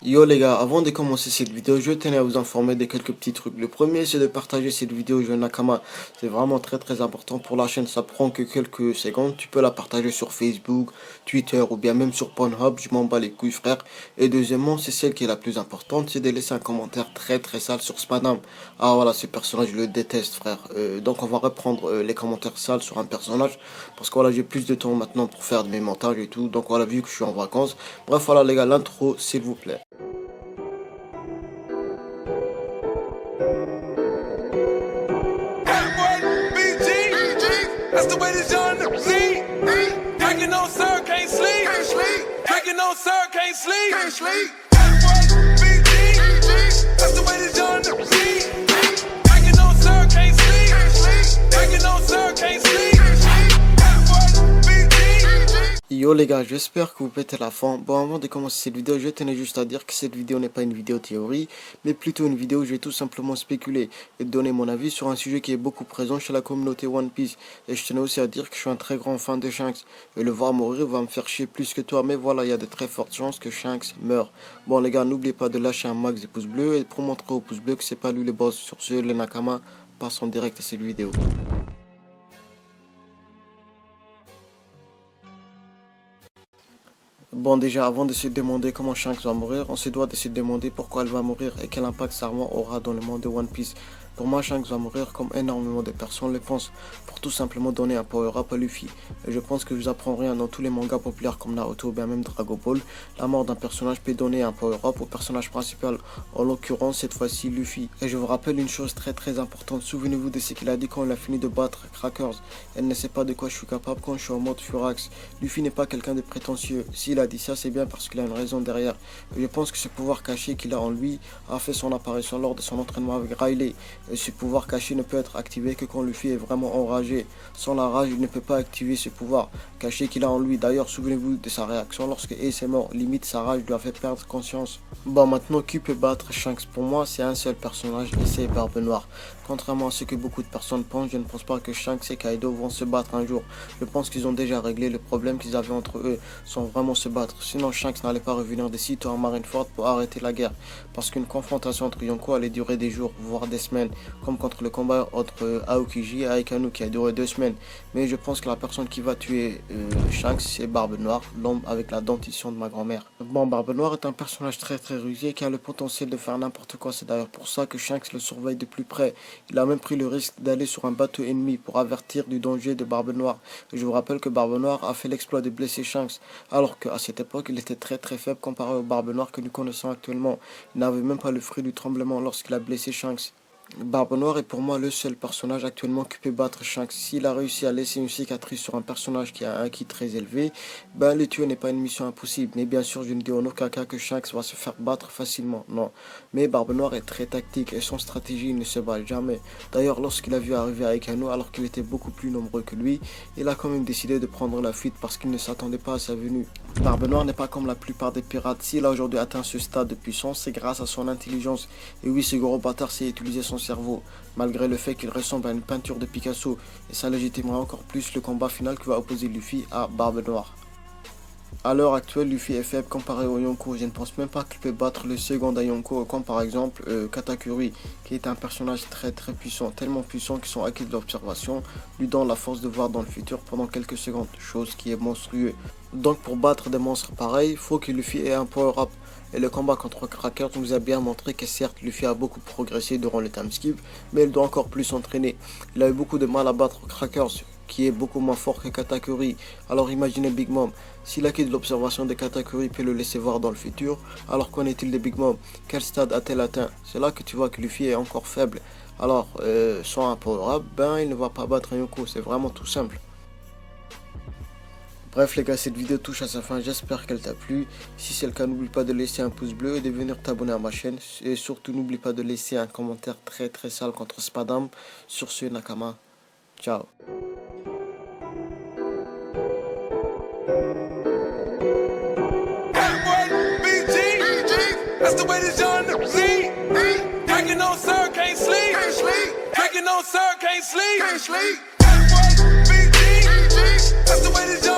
Yo les gars, avant de commencer cette vidéo, je tenais à vous informer de quelques petits trucs. Le premier, c'est de partager cette vidéo Jeu Nakama. C'est vraiment très important pour la chaîne, ça prend que quelques secondes. Tu peux la partager sur Facebook, Twitter ou bien même sur Pornhub, je m'en bats les couilles frère. Et deuxièmement, c'est celle qui est la plus importante, c'est de laisser un commentaire très sale sur Spadam. Ah voilà, ce personnage, je le déteste frère. Donc on va reprendre les commentaires sales sur un personnage. Parce que voilà, j'ai plus de temps maintenant pour faire de mes montages et tout. Donc voilà, vu que je suis en vacances. Bref voilà les gars, l'intro s'il vous plaît. That's the way this young nigga see. Drinking on sir, can't sleep. Drinking on sir, can't sleep. That's the way this young nigga see. Drinking on sir, can't sleep. Drinking on sir, can't sleep. Yo les gars, j'espère que vous pétez la forme. Bon, avant de commencer cette vidéo, je tenais juste à dire que cette vidéo n'est pas une vidéo théorie, mais plutôt une vidéo où je vais tout simplement spéculer et donner mon avis sur un sujet qui est beaucoup présent chez la communauté One Piece. Et je tenais aussi à dire que je suis un très grand fan de Shanks. Et le voir mourir va me faire chier plus que toi, mais voilà, il y a de très fortes chances que Shanks meure. Bon les gars, n'oubliez pas de lâcher un max de pouces bleus et pour montrer au pouce bleu que c'est pas lui le boss. Sur ce, les Nakama, passons direct à cette vidéo. Bon déjà, avant de se demander comment Shanks va mourir, on se doit de se demander pourquoi elle va mourir et quel impact sa mort aura dans le monde de One Piece. Pour moi, Shanks va mourir comme énormément de personnes le pensent, pour tout simplement donner un power-up à Luffy. Et je pense que je vous apprends rien dans tous les mangas populaires comme Naruto ou bien même Dragon Ball. La mort d'un personnage peut donner un power-up au personnage principal, en l'occurrence cette fois-ci Luffy. Et je vous rappelle une chose très importante, souvenez-vous de ce qu'il a dit quand il a fini de battre Crackers. Elle ne sait pas de quoi je suis capable quand je suis en mode Furax. Luffy n'est pas quelqu'un de prétentieux. S'il a dit ça, c'est bien parce qu'il a une raison derrière. Et je pense que ce pouvoir caché qu'il a en lui a fait son apparition lors de son entraînement avec Riley. Et ce pouvoir caché ne peut être activé que quand Luffy est vraiment enragé. Sans la rage, il ne peut pas activer ce pouvoir caché qu'il a en lui. D'ailleurs, souvenez-vous de sa réaction lorsque Ace est mort. Limite, sa rage lui a fait perdre conscience. Bon, maintenant, qui peut battre Shanks? Pour moi, c'est un seul personnage et c'est Barbe Noire. Contrairement à ce que beaucoup de personnes pensent, je ne pense pas que Shanks et Kaido vont se battre un jour. Je pense qu'ils ont déjà réglé le problème qu'ils avaient entre eux sans vraiment se battre. Sinon, Shanks n'allait pas revenir de sitôt à Marineford pour arrêter la guerre. Parce qu'une confrontation entre Yonko allait durer des jours, voire des semaines. Comme contre le combat entre Aokiji et Aikanu qui a duré 2 semaines. Mais je pense que la personne qui va tuer Shanks, c'est Barbe Noire, l'homme avec la dentition de ma grand-mère. Bon, Barbe Noire est un personnage très rusé qui a le potentiel de faire n'importe quoi. C'est d'ailleurs pour ça que Shanks le surveille de plus près. Il a même pris le risque d'aller sur un bateau ennemi pour avertir du danger de Barbe Noire. Et je vous rappelle que Barbe Noire a fait l'exploit de blesser Shanks, alors qu'à cette époque, il était très faible comparé au Barbe Noire que nous connaissons actuellement. Il n'avait même pas le fruit du tremblement lorsqu'il a blessé Shanks. Barbe Noire est pour moi le seul personnage actuellement qui peut battre Shanks. S'il a réussi à laisser une cicatrice sur un personnage qui a un ki très élevé, ben le tuer n'est pas une mission impossible. Mais bien sûr, je ne dis en aucun cas que Shanks va se faire battre facilement, non. Mais Barbe Noire est très tactique et son stratégie il ne se bat jamais. D'ailleurs, lorsqu'il a vu arriver Aikano alors qu'il était beaucoup plus nombreux que lui, il a quand même décidé de prendre la fuite parce qu'il ne s'attendait pas à sa venue. Barbe Noire n'est pas comme la plupart des pirates. S'il a aujourd'hui atteint ce stade de puissance, c'est grâce à son intelligence. Et oui, ce gros bâtard sait utiliser son cerveau, malgré le fait qu'il ressemble à une peinture de Picasso, et ça légitimera encore plus le combat final qui va opposer Luffy à Barbe Noire. À l'heure actuelle, Luffy est faible comparé au Yonko. Je ne pense même pas qu'il peut battre le second à Yonko, comme par exemple Katakuri, qui est un personnage très puissant, tellement puissant qu'ils sont acquis de l'observation, lui donnant la force de voir dans le futur pendant quelques secondes, chose qui est monstrueuse. Donc pour battre des monstres pareils, faut que Luffy ait un power-up. Et le combat contre Crackers nous a bien montré que certes Luffy a beaucoup progressé durant le time skip, mais il doit encore plus s'entraîner. Il a eu beaucoup de mal à battre Crackers, qui est beaucoup moins fort que Katakuri. Alors imaginez Big Mom, si l'acquis de l'observation de Katakuri peut le laisser voir dans le futur, alors qu'en est-il de Big Mom? Quel stade a-t-elle atteint? C'est là que tu vois que Luffy est encore faible. Alors, sans un power-up, ben il ne va pas battre Yonko, c'est vraiment tout simple. Bref les gars, cette vidéo touche à sa fin, j'espère qu'elle t'a plu. Si c'est le cas, n'oublie pas de laisser un pouce bleu et de venir t'abonner à ma chaîne. Et surtout, n'oublie pas de laisser un commentaire très sale contre Spadam. Sur ce, Nakama, ciao. That's the way this young nigga see. Drinking on sir, can't sleep. Drinking on sir, can't sleep. That's the way this young